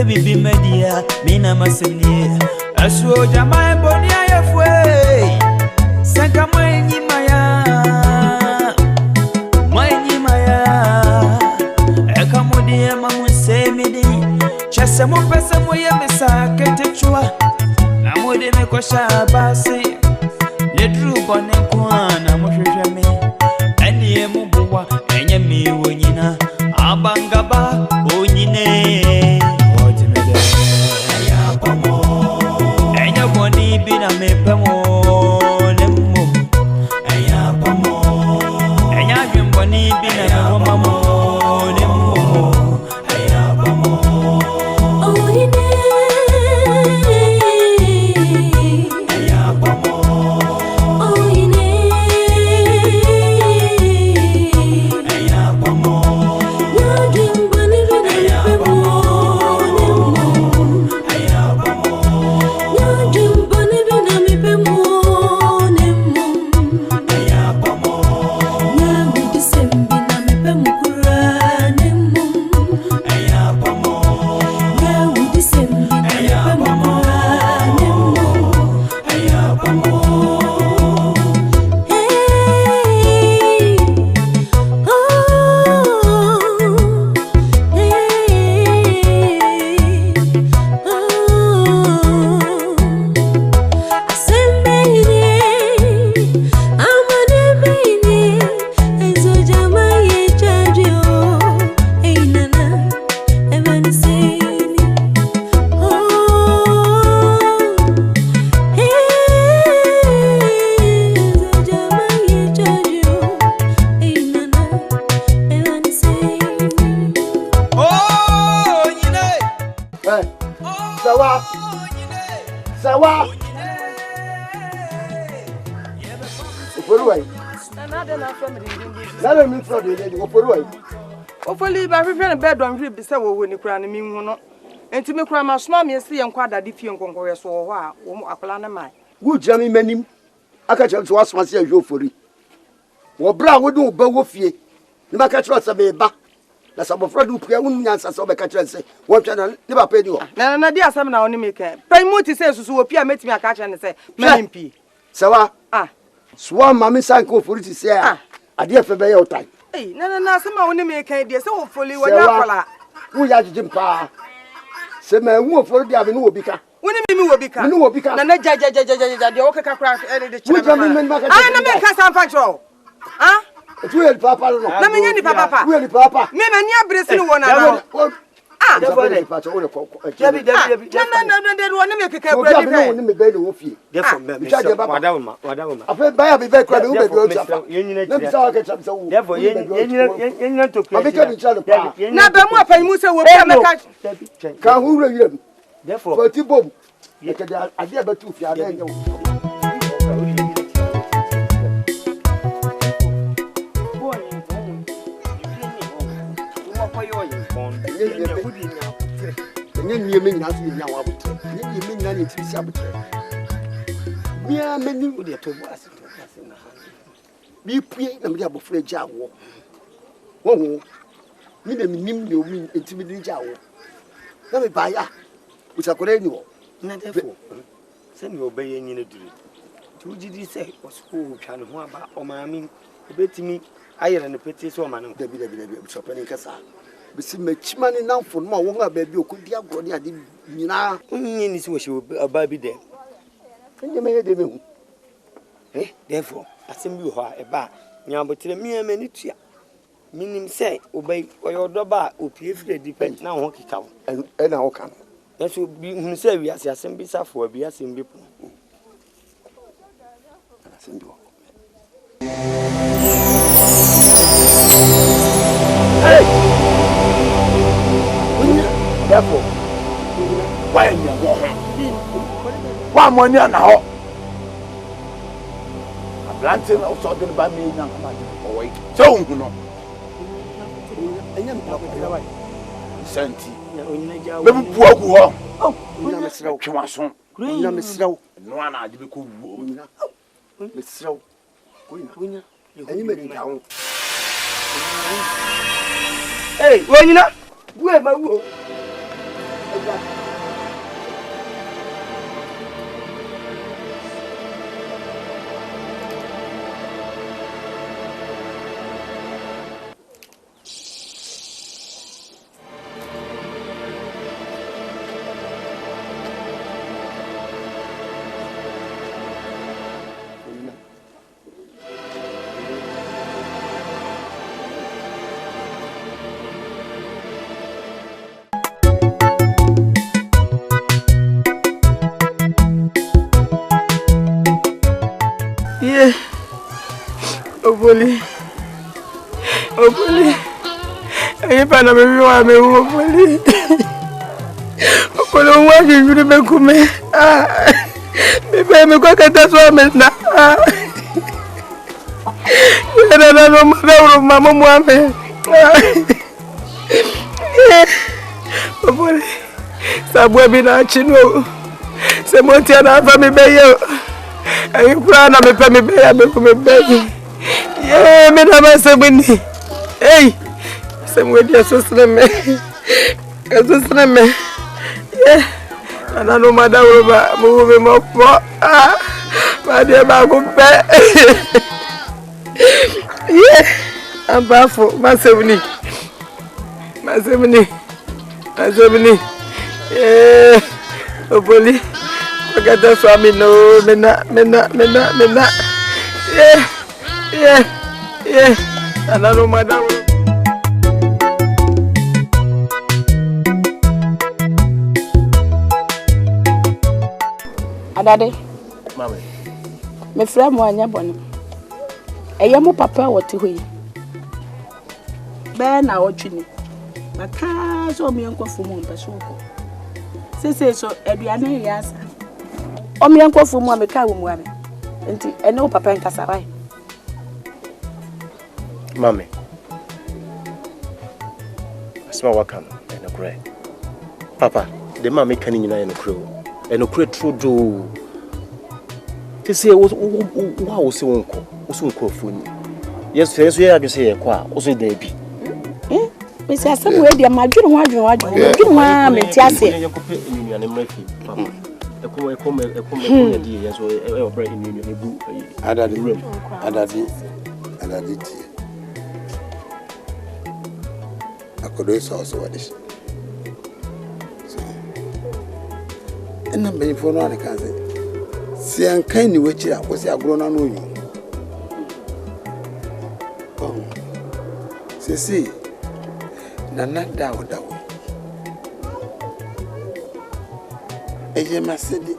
Baby media, mina masini. Aswo jamai bonia ya fwe. Sanka mwenyi maya. Eka mudia mamu semidi. Chase mu pesa mu ye misa kete chua. Na mudi me kosha basi. Ledru bone kuana mu shweme. Eni ye mu buwa enye mi wonyina. Abangaba onyine. Bina me pemo nemo aya pamo aya jumbo ni bina me mamo nemo aya pamo oyine aya pamo oyine aya pamo ya jumbo ni bina me pemo nemo aya pamo ya jumbo Sawa. Oforuwai. Na mi fro de dey oforuwai. Ofoli ba hwehwe ne bedon hwe bi se wo ni kura ne mi hu no. Enti me kura ma soma me se ye nkwa dade fie nkonkowe so wo ho a wo akola na mai. Wo jira mi manim. Aka che so asoma se ahwe ofori. Wo bra wo do ba wo fie. Ni ba ka che se be ba. Na sabofra du pia won nyansa se obeka kire se wo twa na ne ba pa di ho na di asem na woni meka pai muti se susu wo pia metimi aka kire ne se manimpi sawa swa mami san ko fori ti se ade efe be ye otai na asem na woni meka die se wo foli wo nya kola wo ya jijim pa se ma hu ofori dia be no obi ka woni mi wo bika ni wo bika na ja de wo keka kra de chira wo jami men maka na meka san fa tro tu el papa no na me nya ni papa tu el papa me ma ni abresi ni wona na de papa o le David na woni me keka bra di pe woni me be no fie therefore me madam afa ba ya be be kra be wo be do afa na bi sa wa ka cham sa wo therefore yen to ma be ka ni chalo pa na ba mu afa mu se wo pia meka ka hu re yem therefore for ti bom ye ka da ade ba tu fie ada nya wo Nye me nyina so nya wa botre nye me nyina ne tiri sia botre bia mani wo de to bo ase na bi pue na me de abofra gya wo wo mi de minim de omi etimi de gya wo na me ba ya usakore ni wo na defo se mi obeye nyina duru ti ugidi se osko twa ne ho aba o maami obetimi ayere ne pete so ma no dabi usapani kasa bisi machimani na mfo no wo nga ba bi okodi agro ni ade nyina onye ni si wo hye aba bi de enye me ye de me hu therefore asem bi ho a eba nya botere mi amani tua minim se obey oyodo ba opie fire depend na ho kika wo na wo kan yeso bi hu se wi asem bi safo bi asem bi po asem bi wo hey why you go why money na ho ablantin also dey ba me nya come ade owai so hu no enya mpa ko senti be bu agu ho onyina mesraw twaso onyina mesraw no ana ade be ko wu onyina mesraw onyina enyi me nka ho Hey, onyina we ma wo Oboli. Ayi pana me wa me oboli. Oboli wa ju be kume. Me be me kwa kata so me na. Na no mama mu ame. Oboli. Sabu bi na chino. Se mo ti na fa me be yo. Ayi kura na me pe me be ya me kume be. Yeah, me na ba sabuni. Hey. Samwe dia sosna me. Sosna me. Yeah. Ana no madawo ba mo be mo po. Ba dia ba go pe. Yeah. Ambafo masabuni. Masabuni. Yeah. Oboli. Ogada swami no mena. Yeah. Another madam. Adade. Mama. Me fra mo anya boni. Eye mo papa wote hoyi. Be na otwini. Maka so me enkofu mo mpa so ko. Sese so aduane yasa. O me enkofu mo ameka wo mu ame. Enti ene wo papa nkasa bai. Mami. Asma wakam eno kure. Papa, the mami kani nyina eno kure. Eno kure true do. Ti say wo se wonko. Wo se wonko funi. Yes, so ya adwese ye kwa. Wo so da bi. Me say asem we dia madwene ho adwene wa menti ase. Ye kope enyunya ne mrafi. Papa. Ekome di ye so e obra enyunya ne bu. Adadi ti. Akodo so wadish. So. Enna be info no ane kaze. Si ankan ni wechi akosi agro na no yu. Sisi nana dawo. Eje masedi.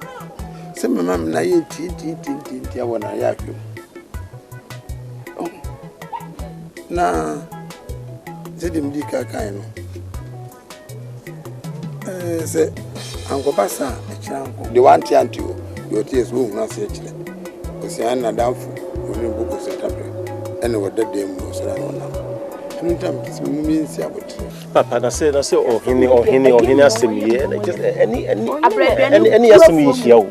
Se mama na ye ti awona ya kyo. Na zedi mdika kaino se anko basa echanko de wanti antio yo ties wo na se echile o se an na danfu oni buko se tape ene wodade mu so na na ntam mi si aboti Papa na say ohini asemiye any asemiye hia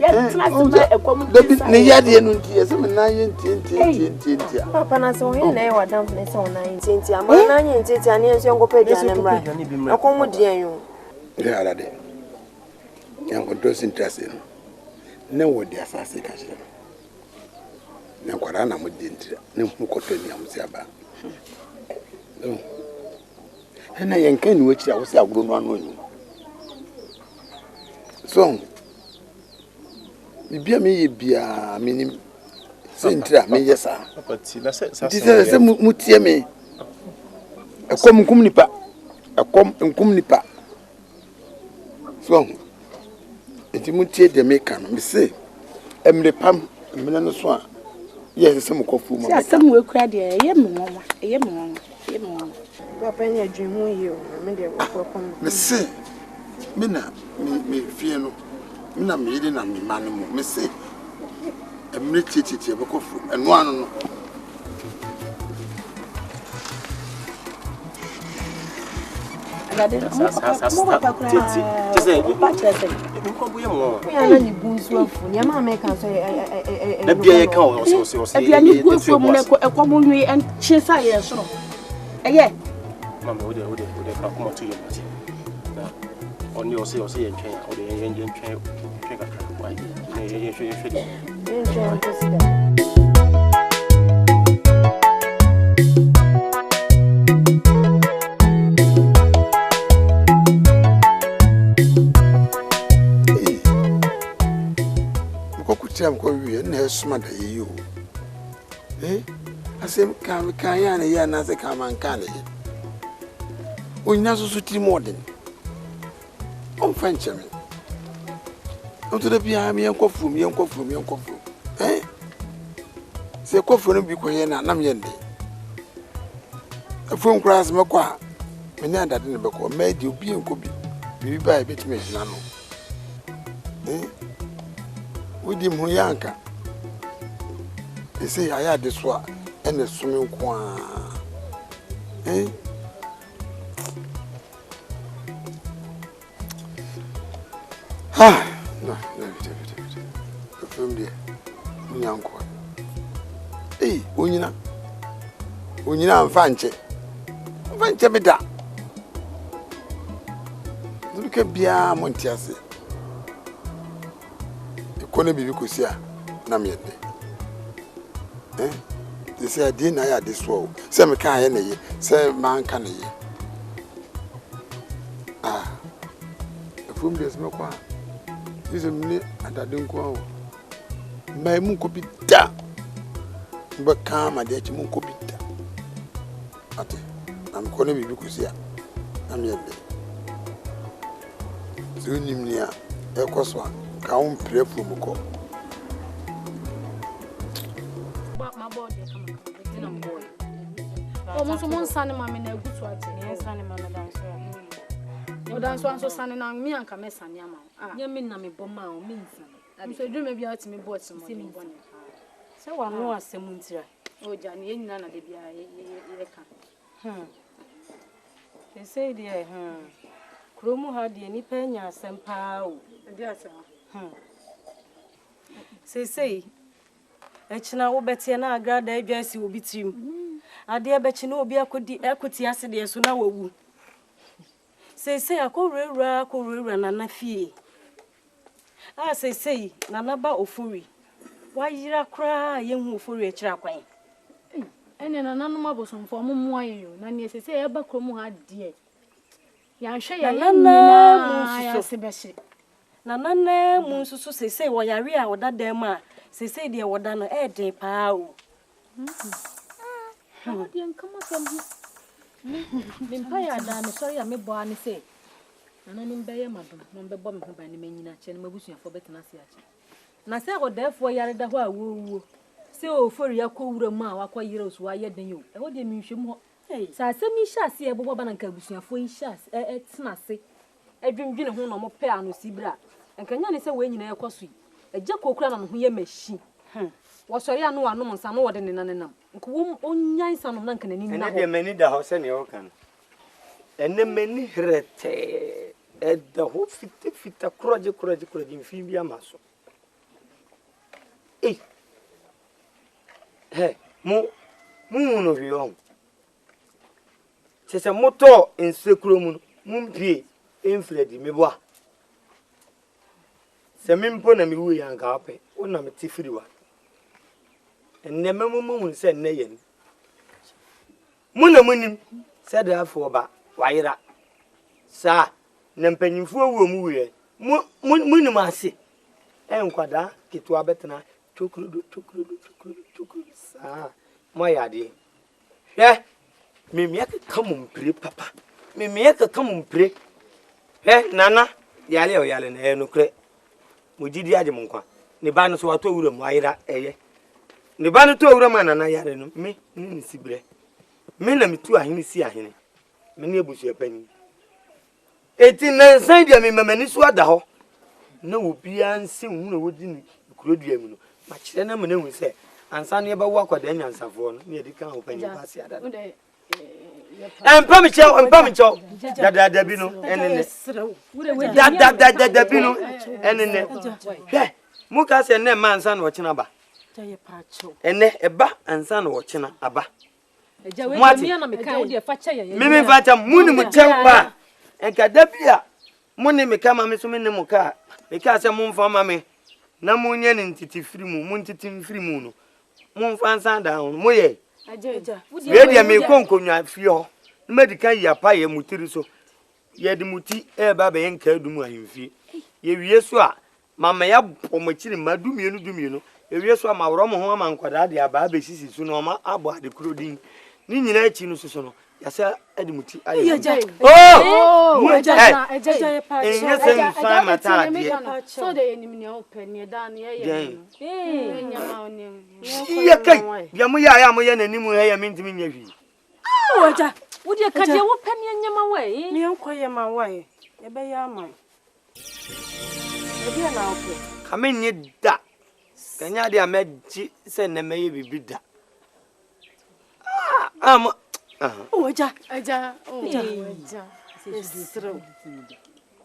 ne yade enu ntie se me na ye ntie Papa na so ohini na e wadam na se ona ntie ama na nye ntie ani enso ngopa dia na mra akomu dia yo ya alade yango dosin trase ne wodi asase ka jira ne kwara na mudi ntira ne mkoto ni amsi aba ena yenkan ni wechi awosi agro no anu onyu so bibia me ye bia minim sentira me yesa Papa ti na say se mutie me ekom nkum nipa so enti mutie de me kan me se emre pam emre no so a yes se mukofu mo si asem we kura de eye me won Papa nya dwun hu yi o me de wo kom me se Mina me fie no. Mina me yiri na me man mo. Me say emre titi e be kofu. Eno anu no. I'm going to smart you. Eh? I say, can ya na se come and can it. We naso suti modern. On French, me. On to the piano, me uncle from me, uncle from me, uncle from. Eh? Say, coffee no be quiet, and I'm yende. A phone crash, Macqua. Me na that in the book, made you be and could be by a bit me, Nano. Eh? With him, Yanka. They say I had this one and the swimming quan. Eh? Ah, no, from there, uncle. Eh, Unina and Fanche. Fanche beta. Look at Bia Montiasi. Kone bibi kusia na miende. Eh? They say I didn't I had this wall. Say me can ye ye. Say man can ye. Ah. From this me kwa. This me adadun kwa. Mai mun ko bida. Ba kama de chi mun ko bida. Ate. Am kone bibi kusia na miende. Zunim nia e koswa. Ka un pray for muko. My body come boy. Almost one son mama na gutu ati. Yes, son mama dance. You dance one so son na me anka me san ya ma. Nya me na me boma o me nsan. So do me bia ati me bo ati mo ni bone. Se wa no asem ntira. O ja ne nyina na de bia ye ka. They say there Kromu ha de ni pa nya asem pa o. De asem. Say, Echina wo betie na agrada adwasi obi trim. Ade bechi na obi akodi ekoti ase de so na wawu. Say akorewura na na fie. Ah say na na ba ofuri. Wa yira kra ye hu ofuri e kira kwan. Ene na nanu mabosomfo mo ayeyo na ne say e ba kromu ha de. Ya hwe ya nyina ya se bechi. Na nana munsusu sese wo yare a woda dem a sese de woda no e den pa o. How de nkama sam me mpa ya da me sorry ya me bo ani say. Na no mbe ye madom no mbe bo me ho ba ni manyina che no mabusuafo betena se ache. Na say wodafo yare da ho a wo se ofori akowura mu a wakoyire osu aye den yo. E ho de mi hwem ho. Sa asemi hya se e bobo ba na nka busuafo yi hya tena se. Edwindwene ho no mo pe ano sibra. Enkanya ne se we nyina ekoso yi. Eje kokura na no ho ye machi. Wo sori anu anu mo nsa no wode ne nanenam. Nko onyan sa no na nka nani na ho. Ene de mani da ho se ne o kan. Ene mani hrete. E da ho fita kroje mfi bia maso. Eh. He, mu no wi on. Se moto ensekuro mu mpie enfredi meboa. Se mimpo na mi wu yanka ape wona meti firiwa enne memumu se nne yen muna munim se da afo ba wayira sa na mpanyimfo wu mu wiye munim ase enkwada kitwa betena chokrudu sa moyade hwe mimia ka kamumpre papa mimia ka kamumpre nana yale o yale na enukre mujidi aje munkwa ne ba no so wato wura mu ayira eye ne ba no to wura ma nana yare no me ni sibre me na mitu ahini si ahini me ne ebusu epani eti na nsan dia me mamani so ada ho na obi anse hu na wodi ni kurodua mu no ma kire na mena hu se ansa no ye ba wo akwada nyansafo no na ye dika ho panyi ba se ada empam cho da bi no enene da bi no enene he mu ka se na ma ansa no china ba ene eba ansa no china aba mimi facha muni mutemba enka dabia muni mekama me so me nemu ka meka se mumfa mame na munye ne ntiti firi mu muntiti mfiri mu no mumfa ansa da ho moye we dia me konkonwa fie ho medical ya pa ye mutiri so ye de muti e ba be enka dumu ahimfie ye wie so a mama ya pomachiri madumienu ye wie so a mawro mo ho amankwada de aba be sisi so no ma abo ade krodin ni nyina achi no so no ya sa ade muti aye oh eja pa so de enim ne opani da na ye nyama onim ye kai ya mo ya nanimu he ya mentimi nya hwi eja wodi ka de wo pani nyama we ni enkoye ma we ye be ya ma ebi na ope kamenye da kanya de amaji se na meye bibida Oja.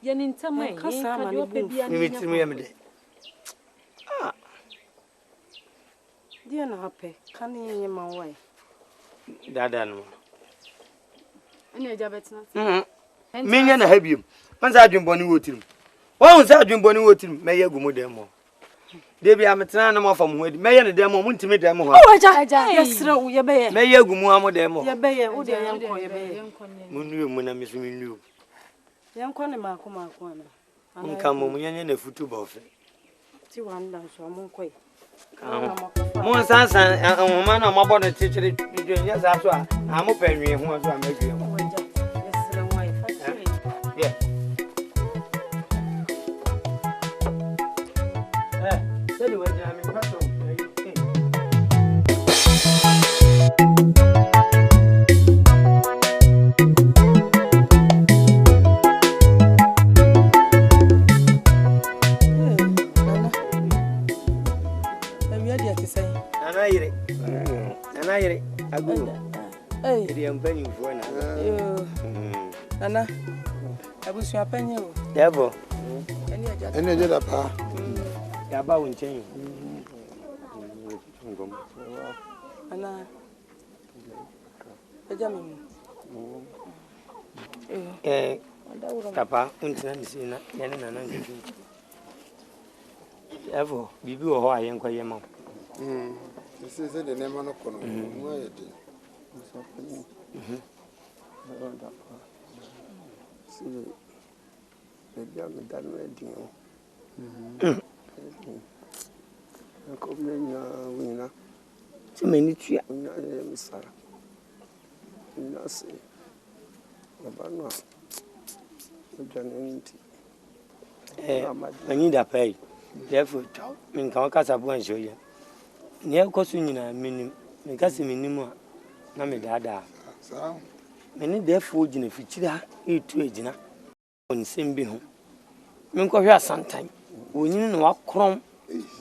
Yani ntama kasa ma ni bu. Mimi yamde. Dia na hape. Kan ye ma wai. Dada no. Ani eja betina. Minya na habiem. Manza adwemboni wotirim. Won sa adwemboni wotirim meye gumu dem mo. Debi ametena na mafam ho adi meye ne dem mo muntimi dem ho. Oja. Yesre wo ye be ye. Meye gumu amo dem mo. Ye be ye wo de yenko ye be ye. Munnu mu na misumi nnu. Yenko ne mako na. Nka mo munyenye na futu ba ofe. Ti wanda so mo nkoi. Mon sansan ahoma na mabo no chichiri dwenye sa so a amo panwie ho so amadwie ho. Oja. Yesre wai fa chi. Yeah. Sadi wajina mi pato. Anayire agu. Edi ampanyi fo na. Nana. Abusu apanye o. Debo. Ene je da pa. Ya ba won chen. Ana. Eja mi. Papa, untina nisina, yani na nangi. Evo, bibi wo ho ayen kwa yema. Sisi de nema no kono. Mu ayede. Sisi. Bebia me da no edi o. Ko menya wina. Ti meni tua. Nya misara. Nya se. Baba no. Ojanenti. Anyi da pai. Therefore, min kan kasa bu an shoye. Ni ekosu nyina minim. Me kasa minim a na me dada. Sa. Meni therefore gina fichira etu ejina. Onsem bi ho. Min ko hwe asantan. Onyini no wakrom.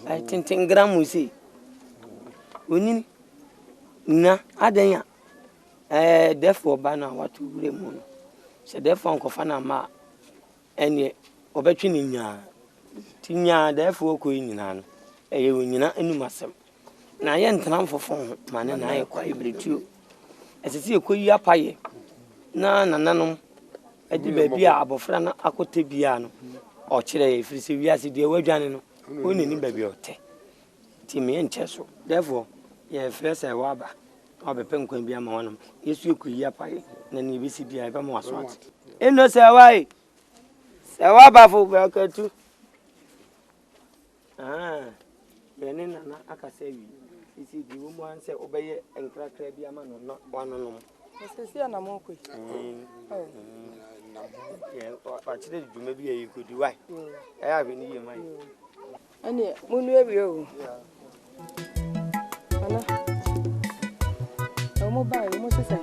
Ai tintin gram usi. Onyini na adanya. Therefore ba na watu ure mu no. Se therefore nkofa na ma ene obetwi ni nya. Tinya therefore ko nyina no. Eye onyina enumasem. Na ye ntena mfofon ma ne na ye kwa ibretuo. Esisi ekoyi apaye. Na nananom edi baabi a abofra na akote bia no. O kire efirisi wiase de wadwane no. Onini baabi ote. Ti me enche so. Therefore ye frese waba. Obepe nkwan bia ma wonom. Yesu ekoyi apaye na ni bisi bia ebe ma waso ate. Eno se wai. Se waba fo ba katu. Beni nana akase wi. Sisi di wo mo anse obeye enkrakra bia ma no no wanonom. Sisi na mo koi. Wa chire dwuma bi ayi kodi wai. Ya be ni ye mai. Ani munu ewi o. Ana. O mo ba, o mo sese.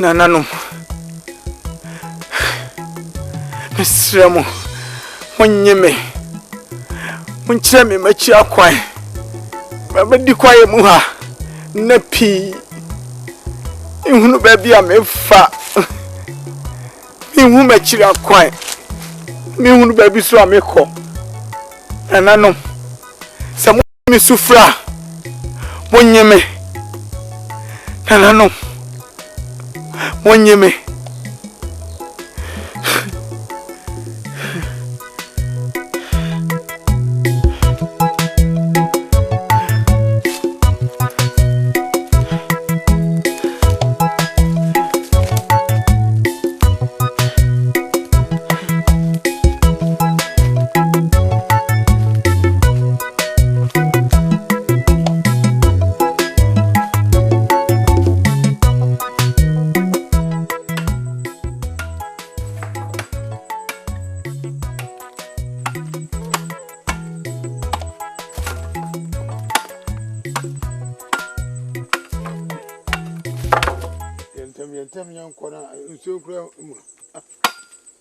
Nananom. Mesremo. Monyeme. Munkyerɛ me machi akwan. Mabedi kwaye mu ha. Na pi. Ihunu baabi a mefa. Mihu machi akwan. Mihunu baabi so a mekɔ. Nananom. Sɛ mo me sufra. Monyeme. Nananom. Monyeme.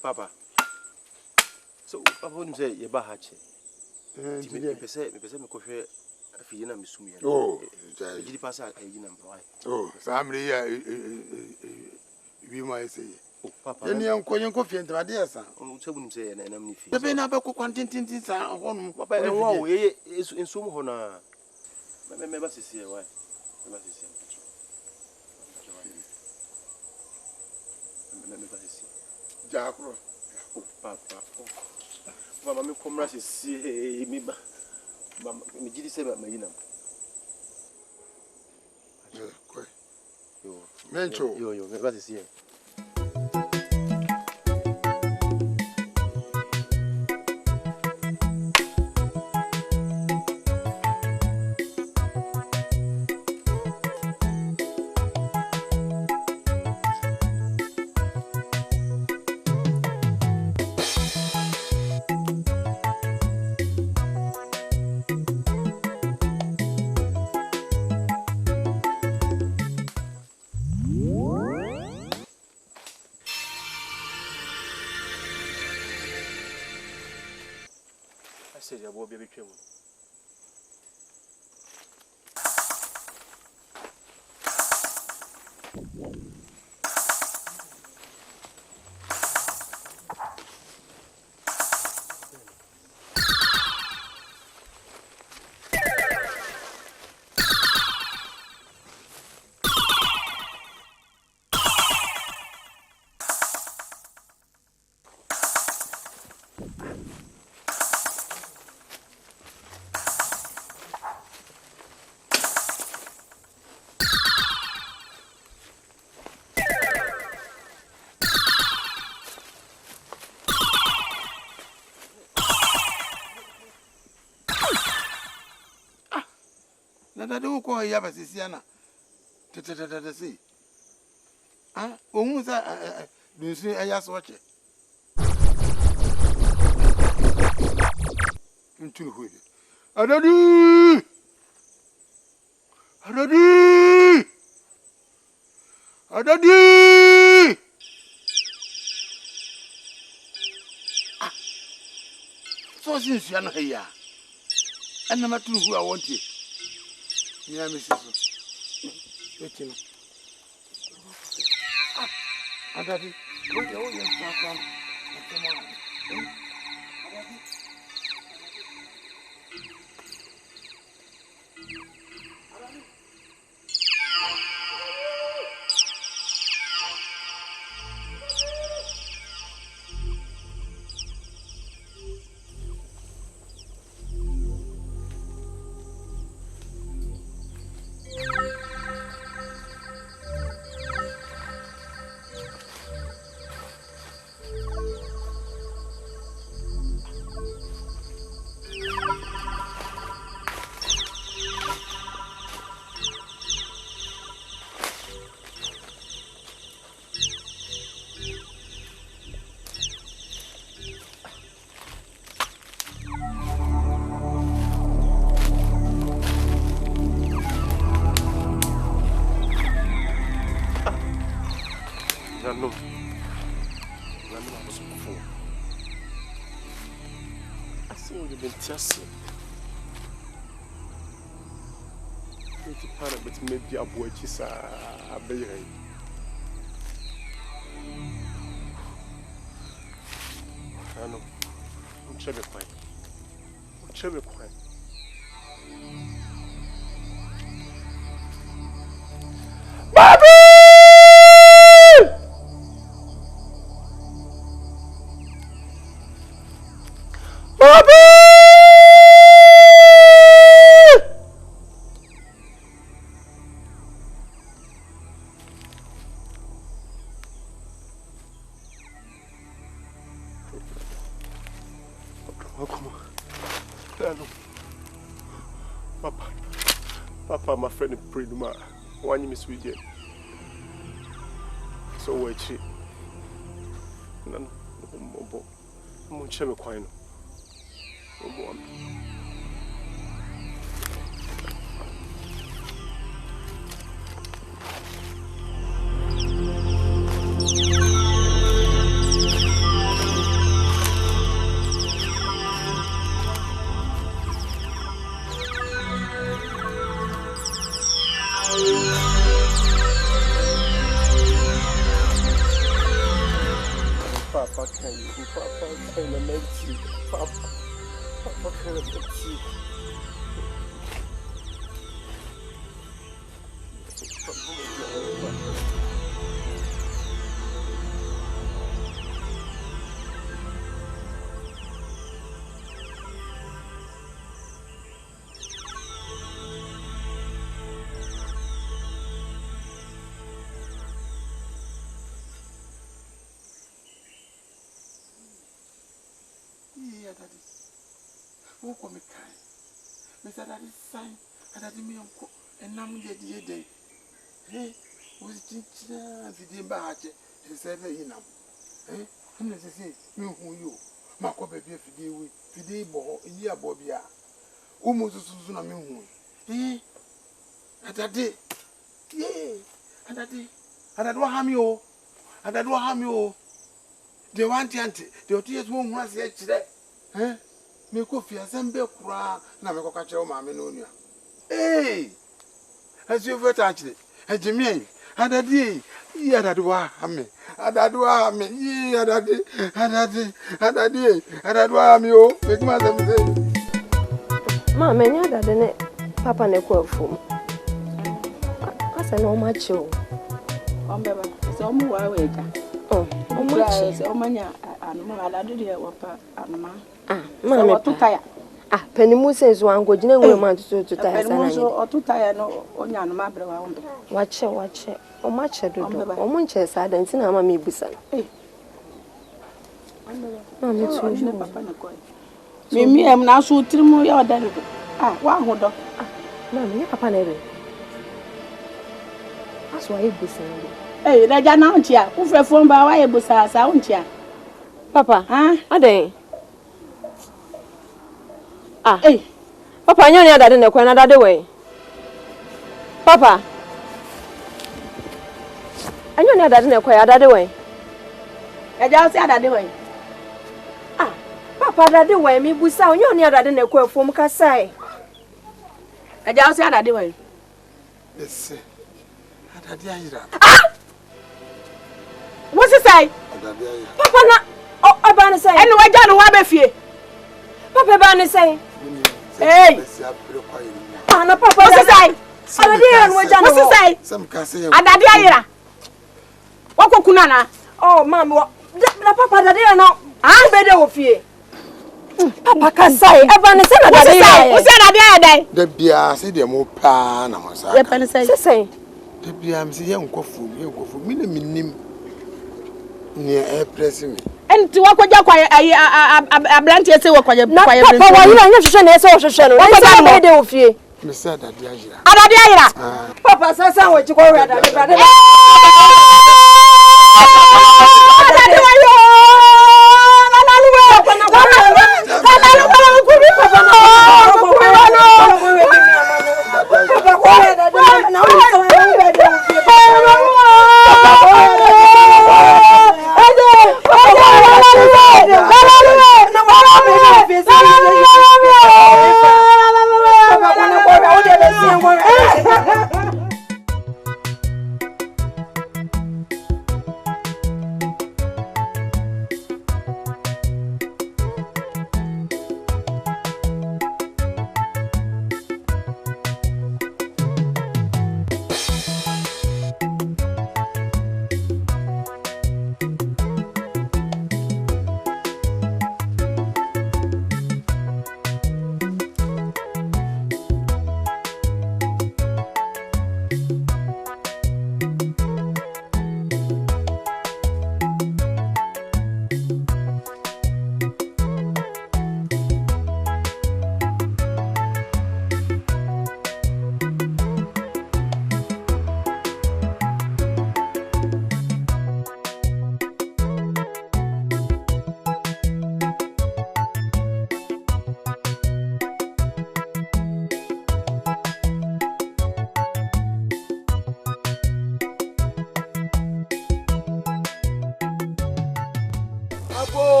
Papa. So, I wouldn't say you're bahachi. Me coffee a feeling I'm assuming. Oh, did you pass out a yin and boy? Oh, family, we might say. Oh, Papa, any young coffee and my dear son. Oh, so wouldn't say an enemy. The Ben Abaco quantity on one, Papa, and wow, is in some honor. Remember, see why. Jacro, Papa. Mamma, me come rush see me. Mamma, me did say about my inam. Mencho, you, what is here? I said, I will be careful. Nada do ko ya ba sisiana tete si ah ohun sa dunsu aya so che ntu hu adadu ah so sisiana ya anama tu hu a wontie yeah, Mrs. Waiting. Ah, Daddy, what are you from? So you been testing. It's a panic, but maybe a boy is a baby. I know. I'm sure quite. I'm sure quite. Bobby! Bobby! Oh, come on. Hello. Papa, my friend, prayed to one you miss with you. So, wait, she. No, I'm going to check my coin. Oh, boy. Papa, can I make tea? Papa, can I make tea? Who come me kind? Mr. Daddy sign, and Daddy me uncle, and now me the day. Hey, was it the Dimbache, and said, you know, eh? And as I say, you who you, my copy of Fide Bo, a year Bobia. Almost as soon as me, eh? At that day, yea, and that day, and I don't harm you, and I don't harm you. They want auntie, the tears won't was yet today, eh? Me coffee as I'm be cra, na me catch your mammy no. Hey, as you ever touched it, as you mean, and that day, yeah, that was me, and that was me, yeah, that day, and that day, and that day, and that was me, oh, make mother say. Mamma, yeah, that didn't Papa Neko fool. I said, no much, oh, it's almost awake. Oh, much, oh, mania, and I did it, and ma. Mamma, too tired. Ah, Penny Moose says one good man to tire. Or too tired, no, on your mother. Watch it, or much I do, or munches, I don't see Mamma Busan. Me, I'm now so trim your daddy. Ah, one hold up. Mamma, Papa Never. That's why you busan. Hey, Raja Nantia, who for phone by why busa, sound here. Papa, are they? Ah, hey, Papa, you know that in the corner that way. Papa, I know that in the corner that way. I just said that way. Ah, Papa, that way, me busa, you know that in the corner from Kasai. I just said that way. Yes, I ah! What's it say? Papa, na, oh, I'm say. Anyway, I don't know what I'm here. Papa, I'm say. Hey! Ah, no, Papa, what's it say? What's it say? Some can say, and that what could oh, Mamma, Papa, that no. I'm better of you. Papa, can say, everyone is saying that. The beer said the more pan, I was saying. The beer, I'm saying, young coffee, me, near pressing me. And to walk with your quiet, a blank yes, walk with your quiet. Papa, you are not social. What's that made of you? Miss Ada, Papa, says, I want to go around.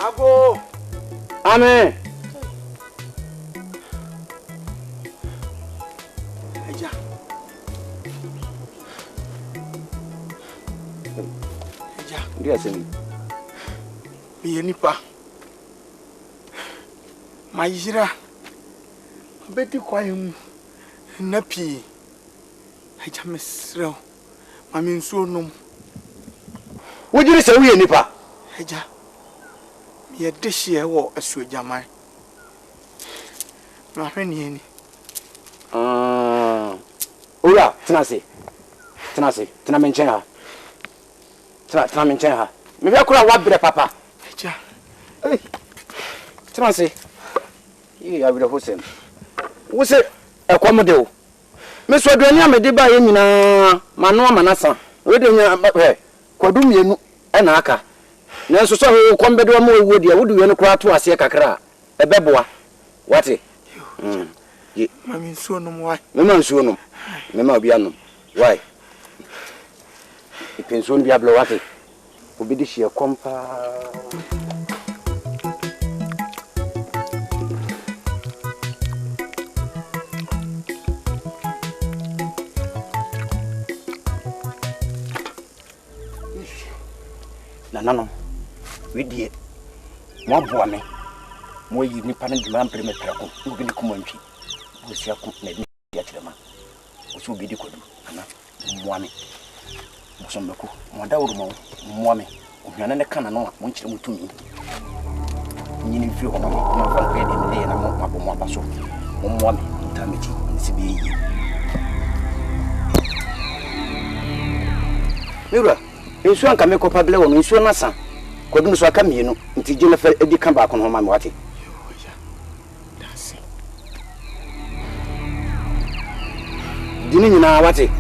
Ago. Amen. Eja. Eja. Ndia semi. Me nipa. Mayira. Obedi kwayem. Napi. Eja mesrew. Mami nsuo nom. Wojiri se wiye nipa. Eja. Me dehye wo asuojaman. Ma hwene ni. Ora, tenase. Tena menchen ha. Tena menchen ha. Me bia kura wabre papa. Eja. Eh. Tenase. Yi abire hosem. Wo se ekomde o. Me so aduani amede ba ye nyina mano amanasa. We de nya kwadu mienu na aka. Na so so ho kombede ma owo dia wo de we no kura to ase kakra ebeboa. Wate? Ye Mami nsuo nom wai. Mema nsuo nom. Mema obi anom. Why? Ipensuo bi ablo wate. Obi de hie kompa. Nano. We die. Mo boa me. Mo yi nipa na dima mpere me preko. Obi ni kumantwi. Bo sia ku na bi ya kirema. Oso obi di kodu. Ana mo ame. Mo so meku. Mo da woro mo ame. Ohwana ne kana no a mo nkire mutumi. Nyini fi ho mo fa ko ede ne na mo abo mo abaso. Mo ame ntameti nsi bi yi. Mira, ensu anka me kopa bele wo no ensu na sa. Kodum so aka mienu nti gye na fa edi kan ba ko no ma me wate. Dini nyina wate.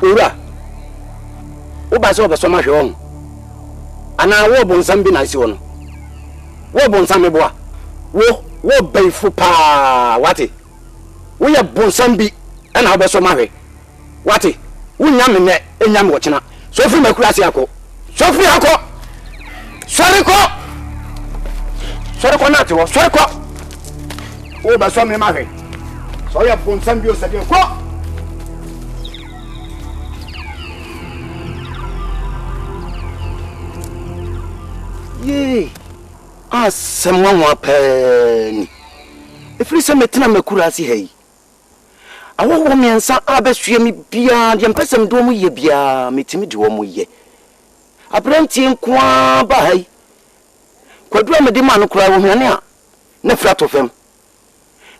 Ura. Oba so oba so ma hwe won. Ana wo bonsam bi na si won. Wo bonsam me boa. Wo baifu pa wate. Wo ya bonsam bi ana oba so ma hwe. Wate. Wunya me ne enya me wochena. So firi makura ase akọ. So firi akọ. Sori ko na te wo. Sori ko. Wo ba so me ma hwe. So ya bonsam bi o sade ko. Ye. Asemwa wa pani. Efiri se metina makura ase hai. Awo miensa abesue mi bia de mpesem do mu ye bia metimi de wo mu ye abranti nkoa ba hai kwadu amede ma no kura wo hwane a na fra to fam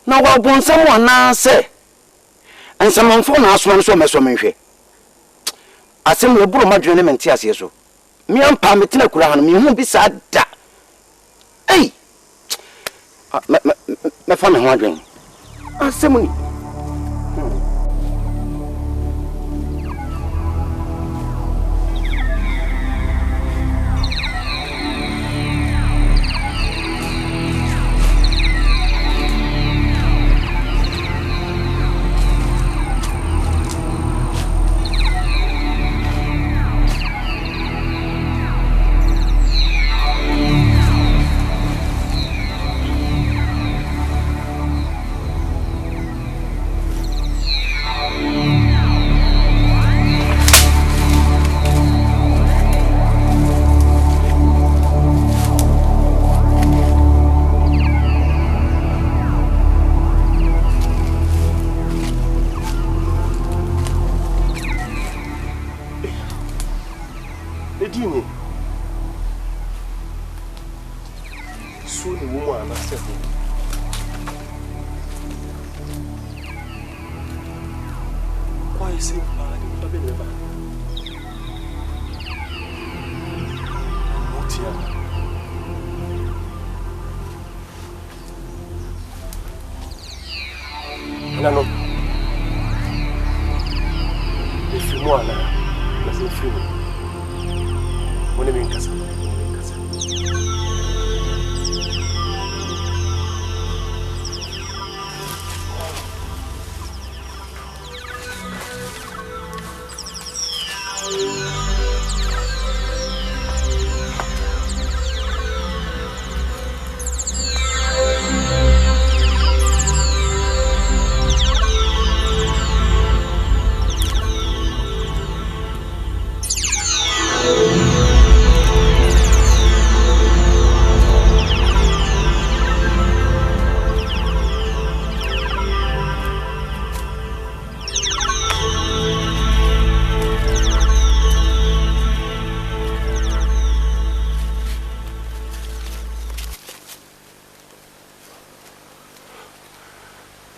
na wa bonsam wana se ensamanfo na aso so meso menhwe asem we buru madwene ne mente ase so mi ampa metina kura hanu mi hu bi sa da ei me fa me ho adwen asem ni Nano. If you want, let's say free. When you casa.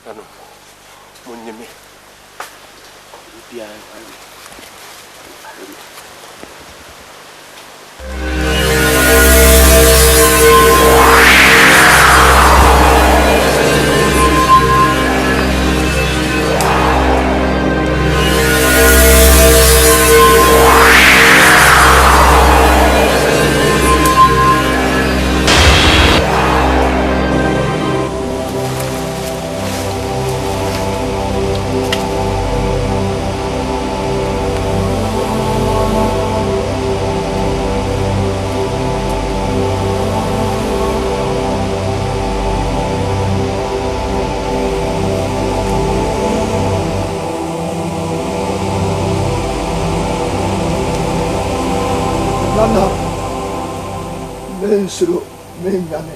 Ano, munyeme. Bia Nana, mensuro, menyane.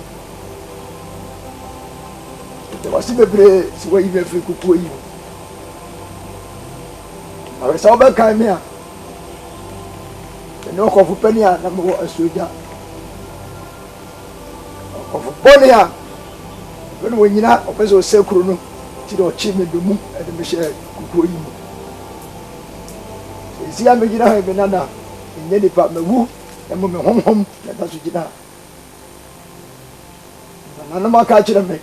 Te wasi bebre si wa ibe fri kuku yi. Awe sa oba kan me a. Ene okofu pani a na mo asoja. Okofu boni a. Ene wo nyina opeso sekuru no. Ti do chi me domu e de me hye kuku yi mu. Esi a me nyina ha me nana. Nye nipa mewu ya mo me homhom na da so gina na maka kire me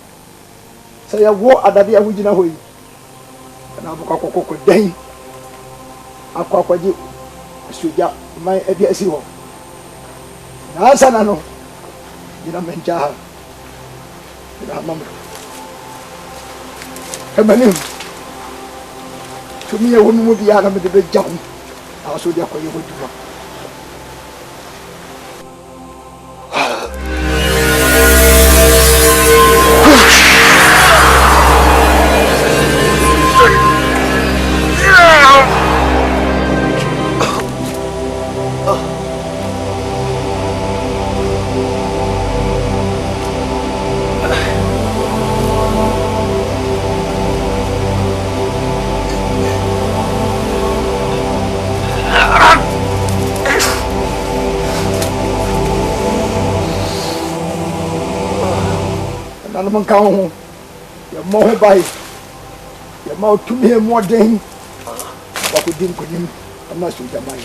se ya wo adade ya hugina hoyi na bo kokoko den akwakwaje suja mai edi asi ho na sana no gina me nja ha ina mama kamanim tumi ya wonu mu biya na me de be jaw aso dia kwaye hoduma man ka ho ya mo ho bai ya ma tumi mo den ba ko din ko nim amma su jamai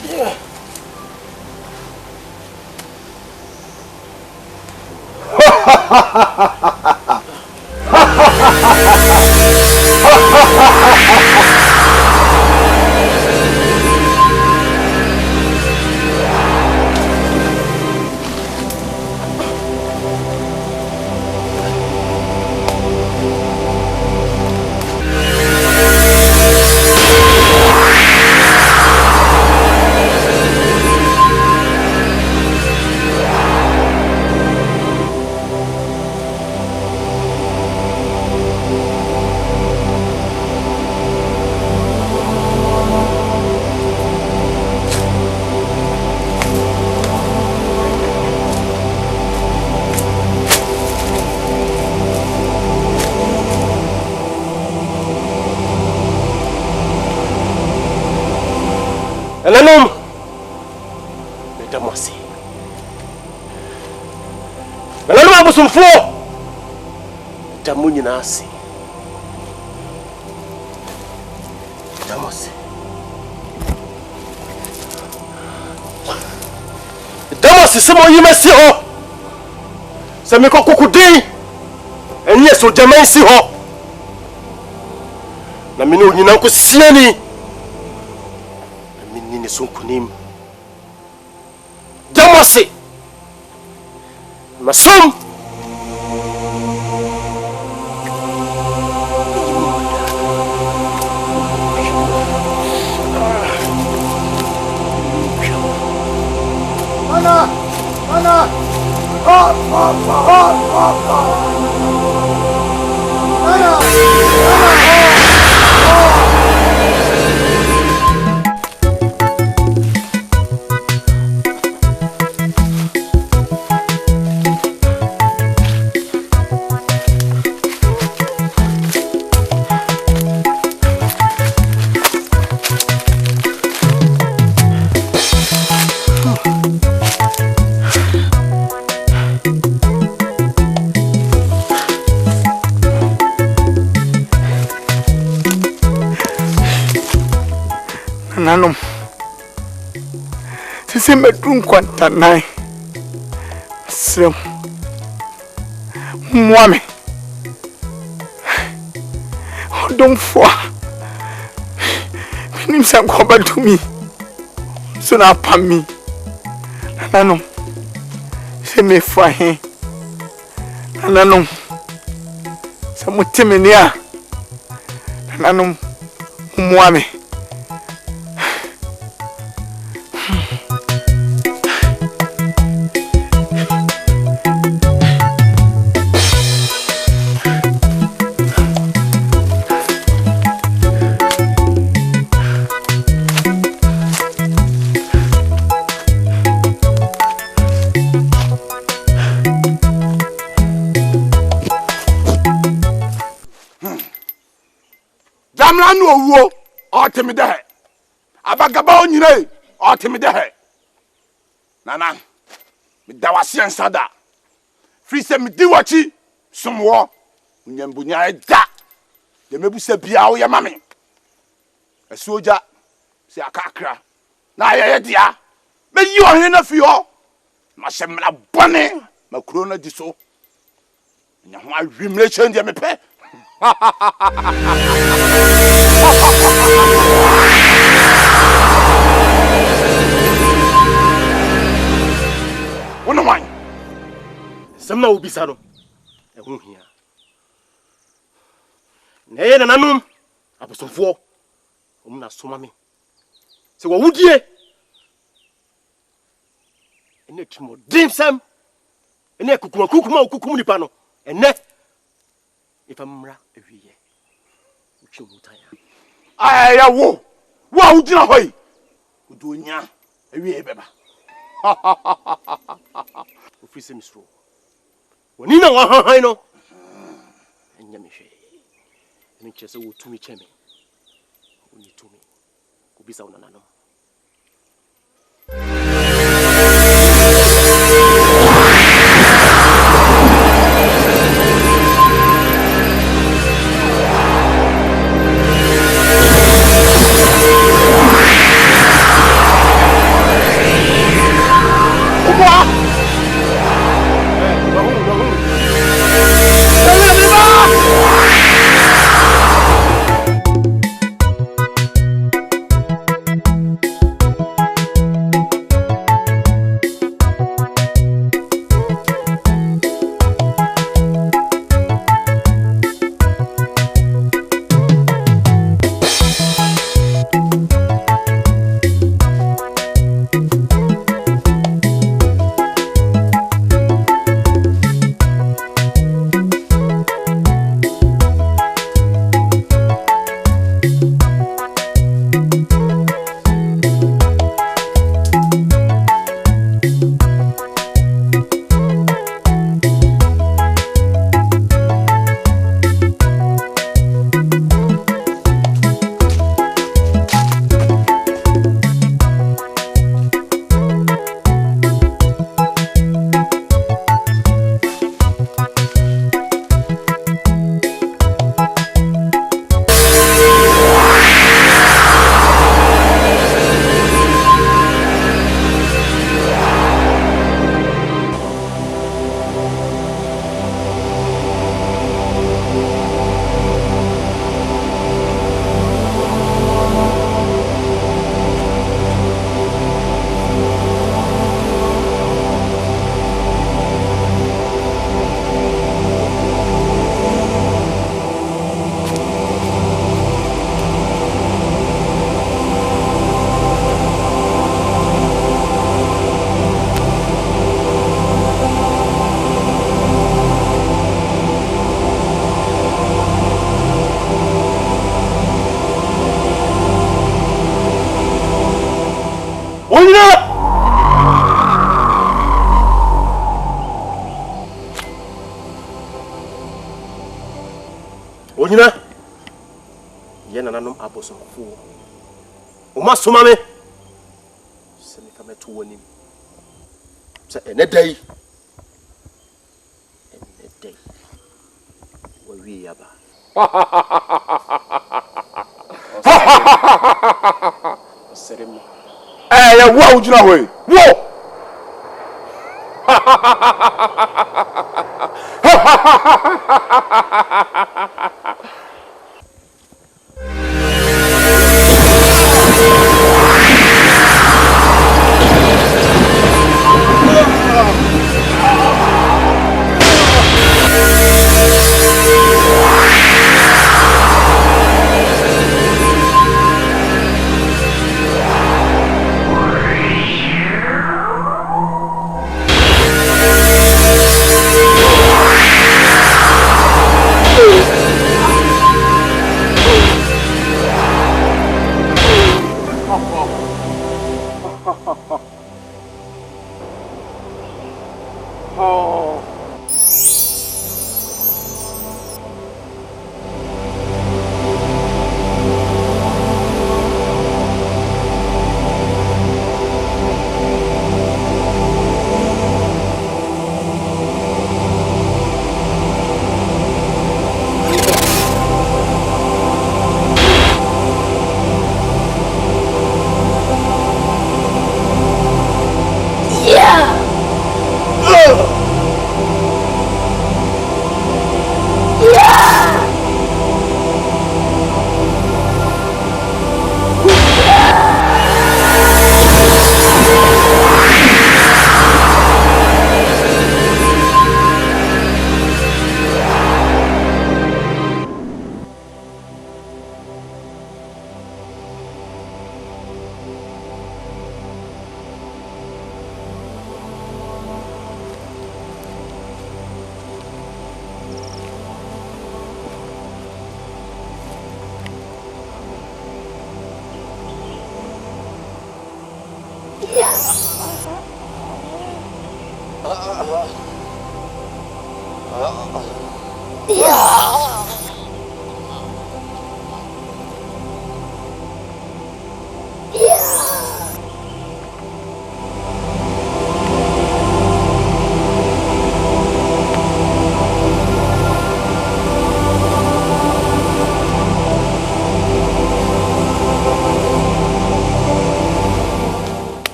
Elanum Metamasi Elanum abusumfo Tamunyi nasi Metamasi Metamasi semo yimesi ho Semiko kukudin Enye so jamensi ho Na mini unyina nkusieni ni sunkunim Damasi Masum Mana Nananom. Sisi medun kwanta nai. Srem. Mwame. Odom fwa. Minim san kwa badumi. Sona pami. Nananom. Se me fwa he. Nananom. Sa mutimenia. Nananom. Mwame. Jamlanu owo otimide abagaba onyire otimide nana me dawase ensada free se me diwachi somwo nyambunya eda de mebusa bia wo ye mame esoja se akakra na ye dia me yi ohene na fi ho ma se mra bone makuro na di so nya ho awimre chen de me pe Ono wan. Samna ubisa no. Ehunu hia. Na ye nananum abosofo. Omna soma me. Se wo wudie. Ene timo dimsam. Ene kukuma ukukum nipa no. Ene ifamra ewiye. Uchumutaya. Aya wo ujina hoyi udunya ewie beba ofise misro woni na wa han no enya me hwe ene chese wo tumi cheme oni tumi kubisa unanano Onyina ye nananum abosofo o masoma me se me fameto wonim se enedai wa wi yaba ceremony. Ya wo ujuna hoy. Wo.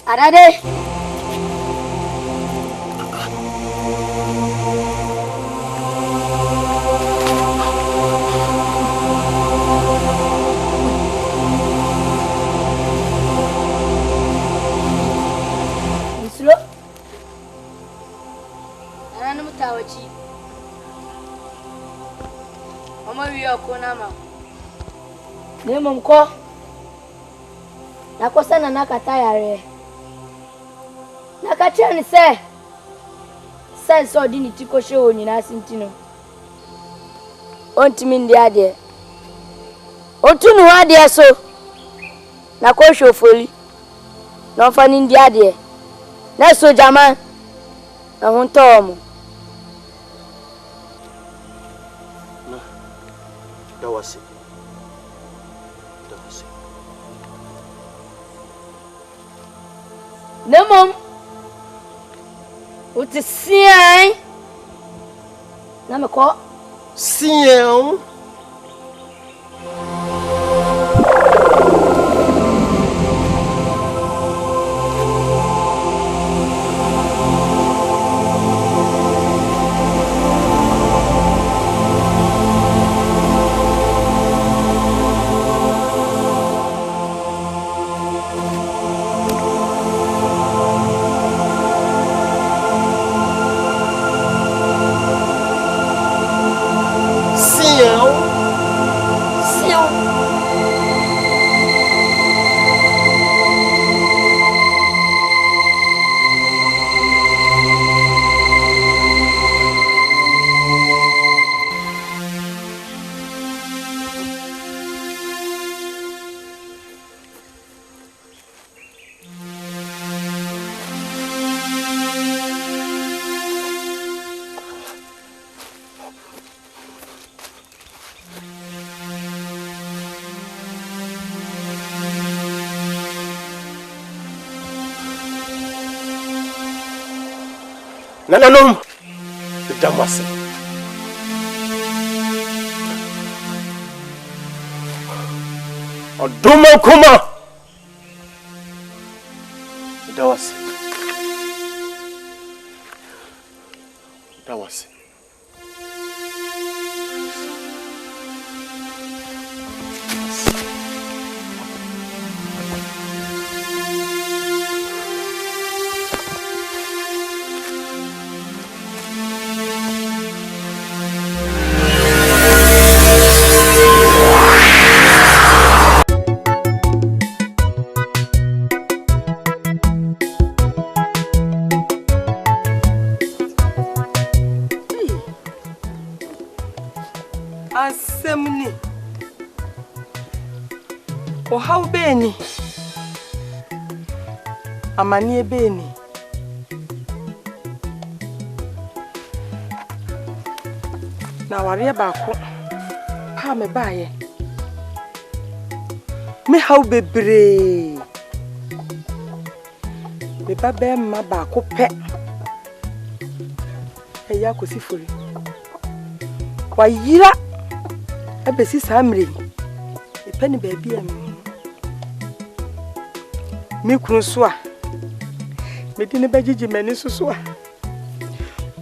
Arade. Mislo. Ana mutawaci. Mama wiya ko nama. Ne mum ko. Nakosa na nakata yare. Nakacha ni se. Sense odi ni tiko show nyina sintino. Ontimi ndi ade. Otunu ade so. Nako show foli. No fani ndi ade. Na so jama. Na honto omo. Na. Dawasi. Nemom. Uti sian. Na me ko. Sian. Nananom, the Damasi. Oduma kuma. That was it. Asemni. O how beni? Amani beni. Na wari baako pa me baaye. Me how bebre. Me ba be ma baako pe. Eya ko sifuri. Wa yira abesi samre epani baabi am me kunu so a me di ne bagigi mani so a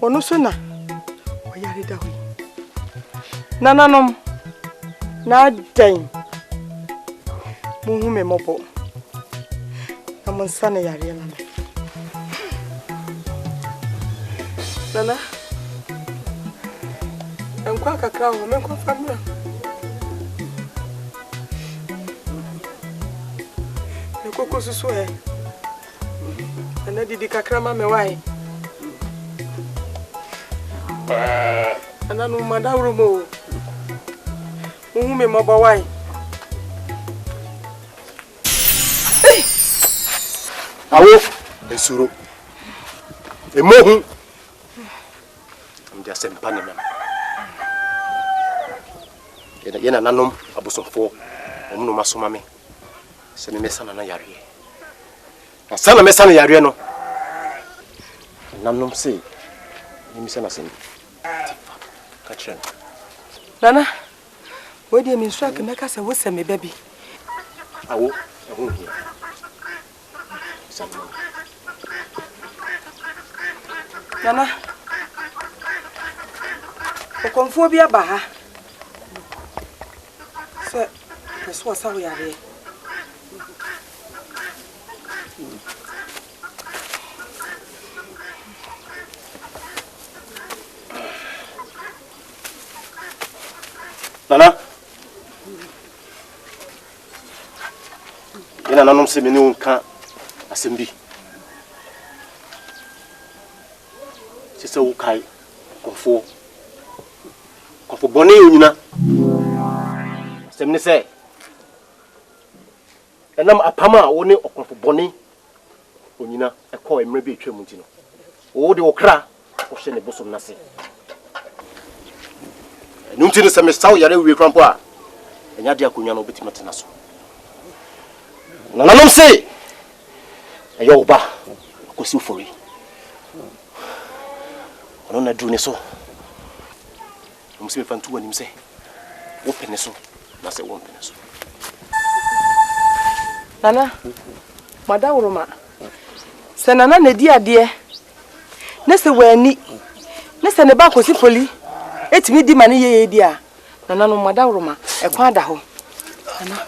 wono so na oyare da hoyi nananom na dan mu hu me mobo na mon sana yare na nana enkwa kakra ho me ko famra Koko susu e. Ana didi kakra ma me wai. Ana no madawro mo. Mu me mo ba wai. Awo esuro. Emohu. Amja sempa ne mem. Yena nanom abosofo. Omuno masoma me. Sene mesana na yare. Na sana mesana yare no. Nanom se. Ni mesana sen. Kachren. Nana. Wodi e minsu aka meka se wo se me baby. Awo, awo hi. Sana. Nana. O konfo bia ba ha. Se peso sa wo yare. Nana. Ina nanom se meni unka asembi. Sese ukai kofo bone onyina. Semni se enam apama woni okofo bone onyina ekọ emre bi etwa mu ntino. Wo de okra wo hye ne bosom nase. Nuntini se me saw yare wie krampo a enya de akonya no betima tena so nananom se eyo oba akosi ufori ono na dru ne so musi fantu wani mse wo pene so na se wo pene so Nana madawroma se nana na di ade ne se wani ne se ne ba akosi foli etimi di mani ye di a nana no madawroma e kwa da ho nana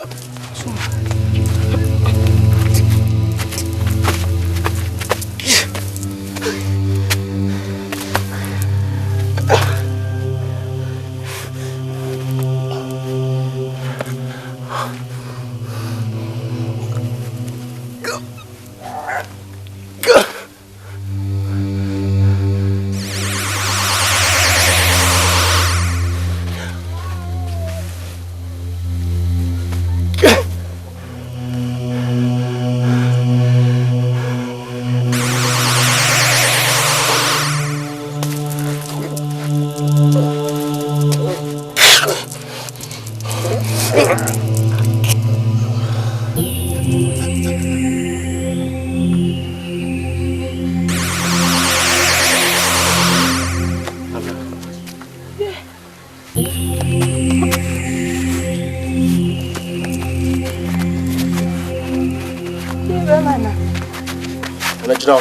let's go.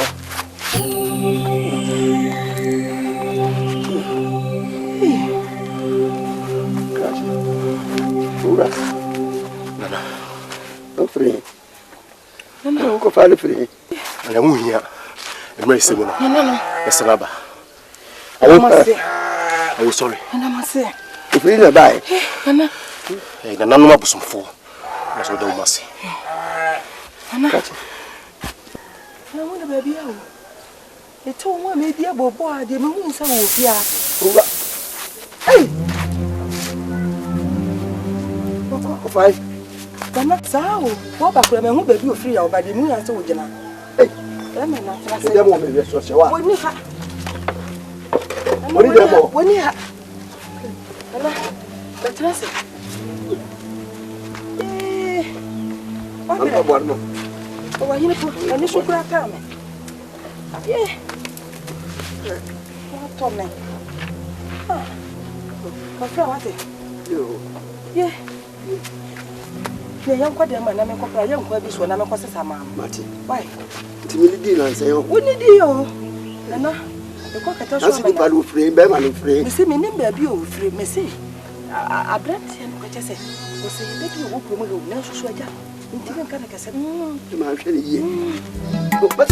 Nana, no free. No, go find free. And I'm here. I'm very simple. No. Yes, Naba. I was sorry. And I must say, if you didn't buy, Nana, hey, the Nana was some fool. That's what I must say. Nana, I want a baby. You told me maybe a boy, the moon is over here. Hey! Five. Nana, so, what about them who baby free out by the moon and so would you know? Hey, let me not say them will be so sure. When you have. What is that? When you have. But listen. What is that? Oh, I hear you. I need to grab me. Yeah. What told me? Ah. What's it? Yeah. Yeah, young quite a man, I'm a couple of young babies when I'm a cause of Martin. Why? It's really deal and say, we need you. Nana, the cocker tells me about who free, Beman free. Missy, me name baby, you free, Missy. I blend him, what I said. Was say, baby, you won't promote no sweater. Until I said, I'm actually, but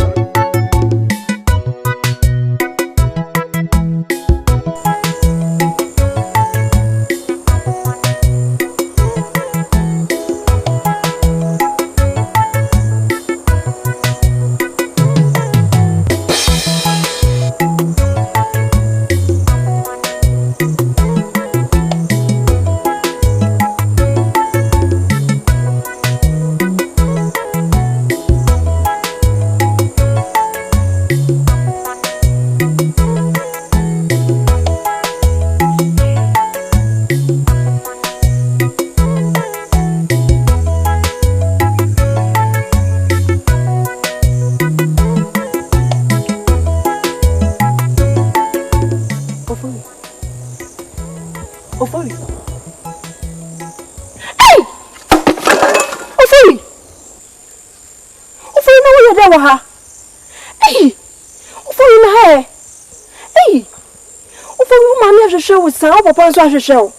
show with some papa so show.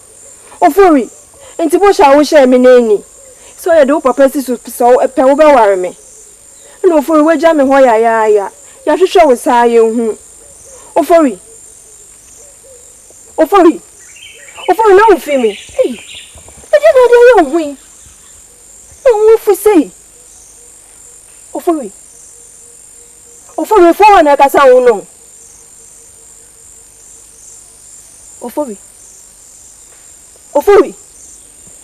Ofori. Enti bo sha wo share me nani. So ya do papa si so e pe wo be ware me. Na ofori waja me ho ya. Ya hwehwe wo sa ye hu. Ofori. Ofori na wo fi me. Eh. E je na de ye hu. No wo fu sei. Ofori fo na ka sa wo no. Ofori.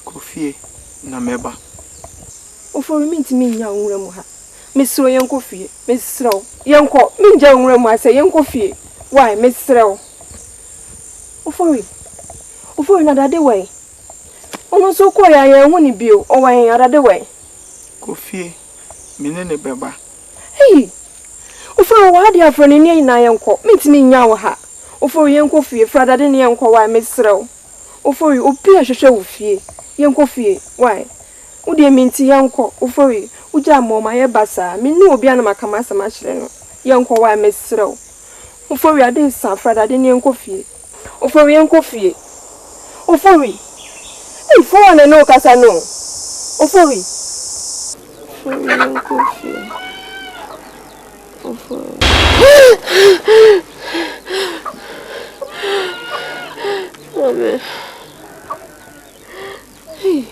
Kofie na meba. Ofori minti mi nya nwura mu ha. Mesro yenko fie. Mesro. Yenko mi nja nwura mu ase yenko fie. Why mesro? Ofori na dade wai. Ono so ko ya ye hu ni bio. O wan ya dade wai. Kofie mine ne beba. Hey. Ofori wa de afro ni na yenko. Minti mi nya wo ha. Ofori yenko fie frada de ne yenko wa mesro. Ofori opi ahwehwe wo fie yenko fie why wo de minti yenko ofori uja moma ye basa me ni obi ana makama sama hire no yenko wa mesro. Ofori ade sa frada de ne yenko fie. Ofori yenko fie. Ofori e fo na no kasa no. Ofori yenko fie. Ofori Amen. Hey.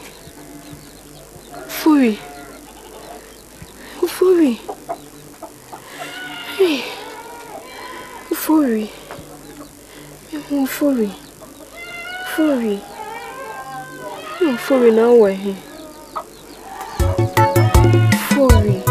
Ofori. Hey. Ofori na wa he. Ofori.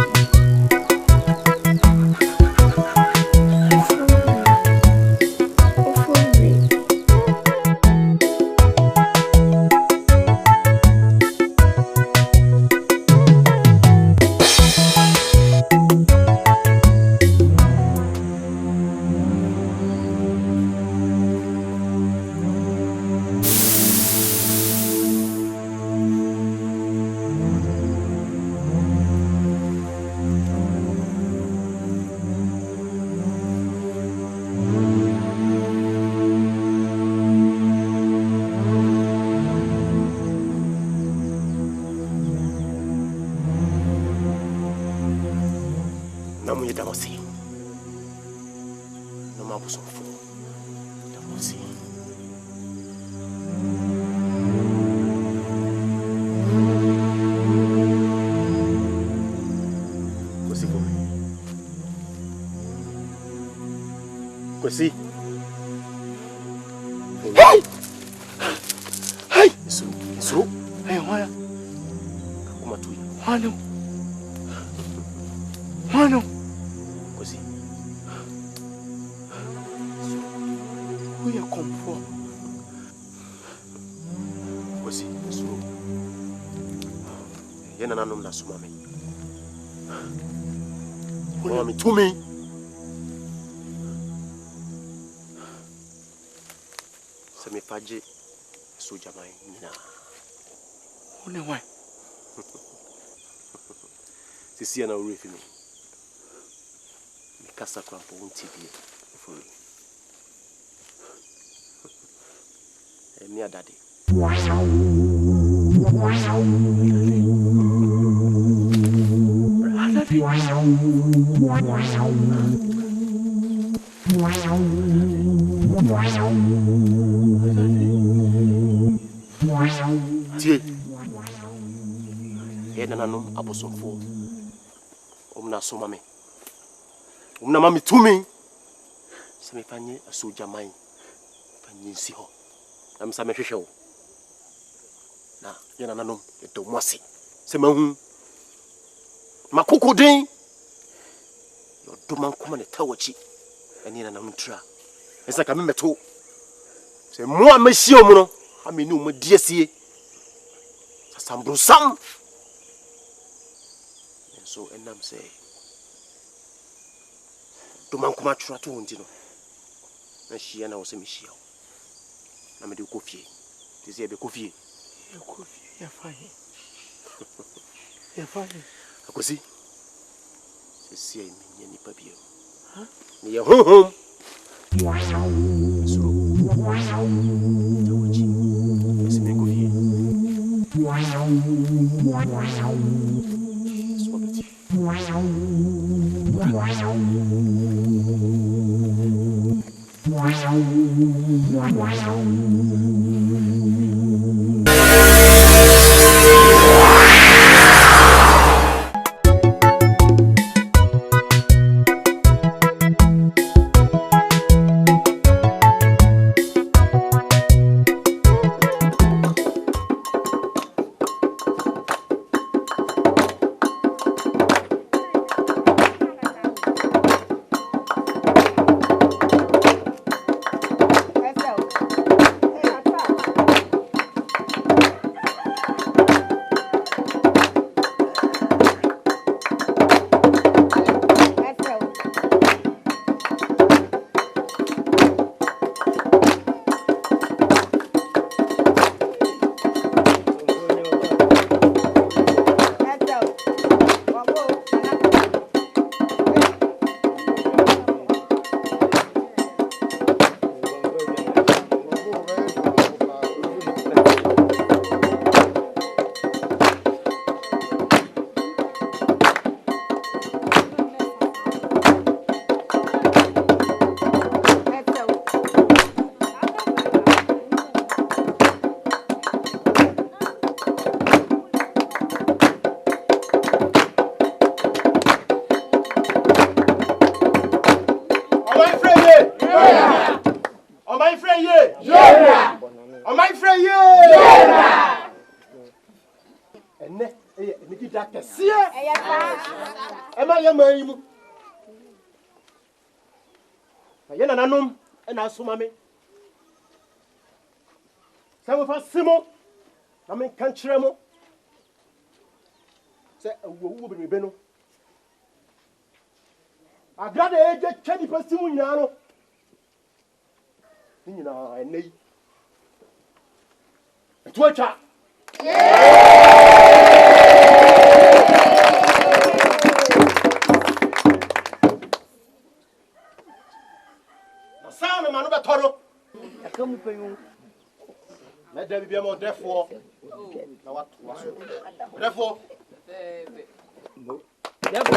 mu yedamasi. No mabuso fo. Damasi. Kwesi. Hey! Hey! Isu. Hey, why? Kuma tuya. Wano. Wano. Kwesi. Who you come for? Kwesi. Isu. Yena nanom na suma me. Mama mi to me. Me faje soja mai nina one why sisi ana uri fi me kasa krampo unti bi for me adade Tie. Yena nanom abosomfo. Omna soma me. Omna mami tumi. Se me fanye asoja man. Fanye nsi ho. Na msa me hwehwe wo. Na yena nanom edo mwase. Se mahu. Makokodin. Yo do man koma ne tawachi. Eni na nanom tra. Esa ka me meto. Se mo amahie omu no. Ameni o madiesie Sambrusam so enam say do man kuma twura to honti no na hia na wo se me hia na me de kofie te se be kofie ya fine ya fine akosi se se me nya ni papie ha ni ye honhom so se me kofie Yena nanom na asoma me. Sa mo fa simo na me kan kire mo. Se wo bebe no. Agrada eje twani pasimu nyina no. Ni nyina enei. Etuacha. Sound man be toro. Akamu penyu. Na da bibia mo defo. Na what? Defo. Defo.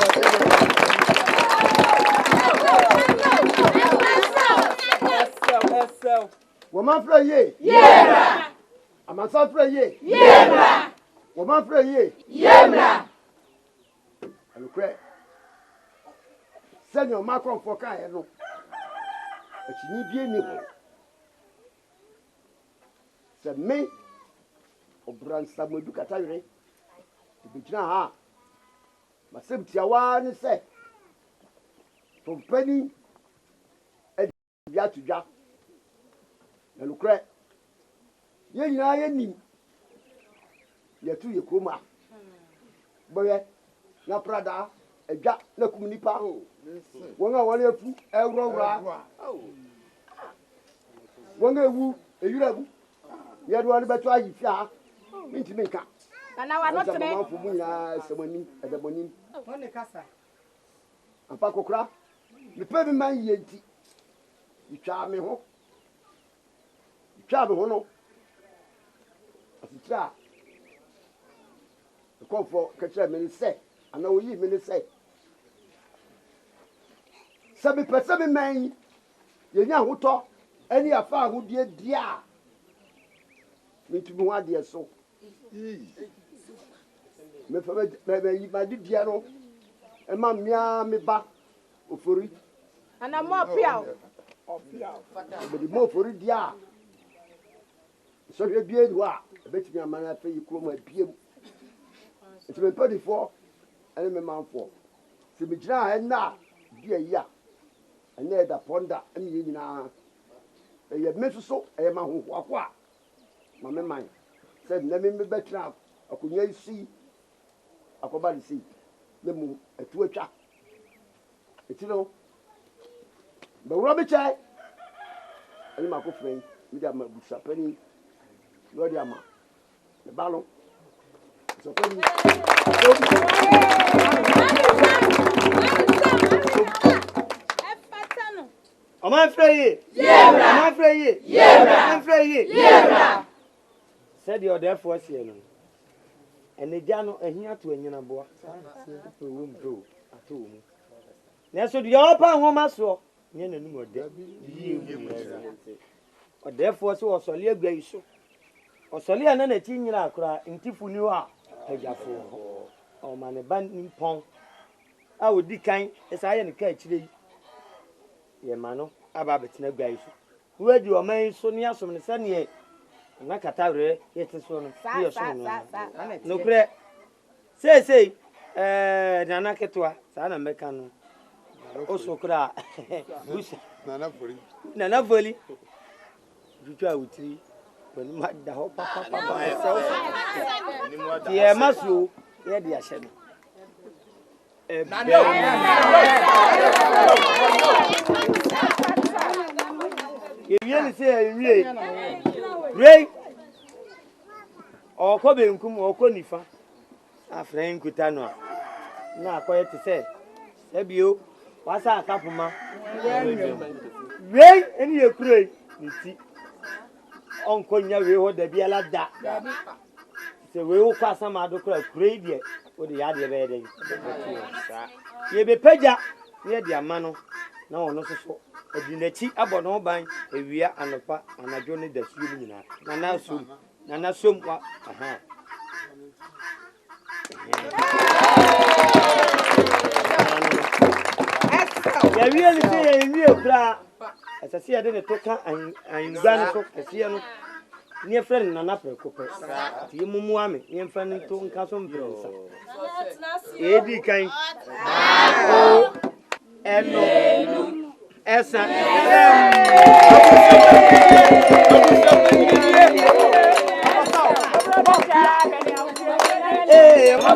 Woman for ye. Yebra. I'm a son for ye. Yebra. Woman for ye. Yebra. I'm crazy. Send your macron for Kaya. No. But you need be any. Said me. Obran Samuel Katari. To be ha. My sympathy one say. From penny. Ya to ja. Na lukre. Ye nyina ye nim. Ye tu ye kroma. Boye na prada eja na kum nipa. Won a wole afu ewrowra. Won a ewu eyurabu. Ye do wale beto ayi fia. Minti minka. Na wa not me. Ma fu mu nya semani edaboni. Won ne kasa. Ampa kokra. Me pe bi man ye nti. Itwa me ho no asitra ko for kachira me ni say ana oyi me ni say sabi pese me man ye nya hoto ani afa ahodie dia me tu ho ade so me fa me ma di dia no e ma mia me ba ofori Ana mo pia. But the more for it, yeah. So you're being what? I bet you a man after you come at PM. It's been 34 and a man for. So me try and now, dear, yeah. And there the ponder and you know. You have made so a man who walk. My man said, never me better now. I could see. I could barely see. The moon at 2 o'clock. It's but Robbie Chai, and my friend, with a Busapeni, Lord Yama, the ballon. So, am I afraid? Yeah, I'm afraid. Yeah, I'm afraid. Yeah, said you're there for us here. And the Jano and here to a Yanabo. At home. Now, so the upper woman saw. Yen no de o therefore so osole agba so osole ana na ti nyira akura ntifu ni a ajafo o mane ban nimpon a odi kan esa ye ne ka akire ye ma no aba betina agba so we di o man so ne asom ne sane na katawre ye te so no ye so no kure sei nana ketwa sa na meka no Osokra Nana Voli Juja Utri when Madda Papa myself. Dear Masu, here the Ashen. You really say, Ray or Kobe Kum or Conifa, a friend Kutano. Now, quiet to say, Sabio. What's a couple ma? Ray, and you pray. You see, Uncle Yavi, the Biala da. So we will pass some other crowd, yet, or the other wedding. You be Peja, near the Amano. No, not so. A dineti about no buying a weir and a pa and a journey that's you. Nana soon, Nana soon. Ya really say real bra as I see I didn't talk and granny so I see no near friend Nana Precope. You muame, near friend to Castle Prince. Edi kind Eno Essa Hey, my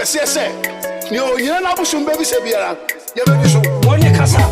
kɛseɛ sɛ nea onyina no abosom bɛbi sɛ biara yɛbɛdi so wɔnye kasa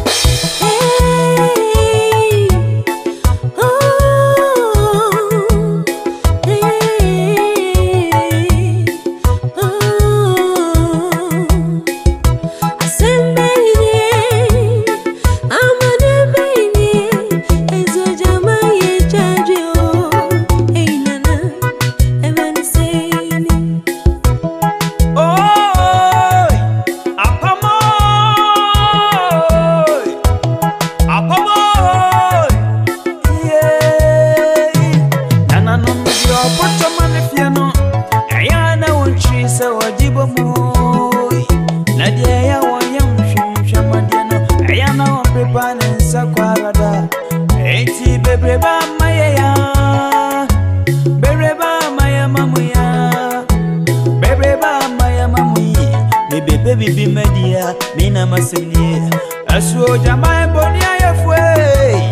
Baby, media, Mina Massini, a slow Jamai Bonia Fway,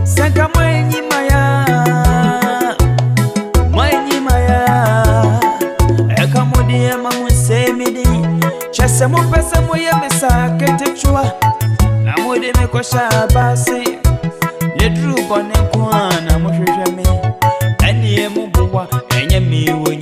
Sanka Maya, Ekamodia Mamu Semidi, Chasamo Pesamo Yamisa, Ketechua, Namode Mekosha Basi, Ledru Bonekwana, Moshame, and Yemuba, and Yemi.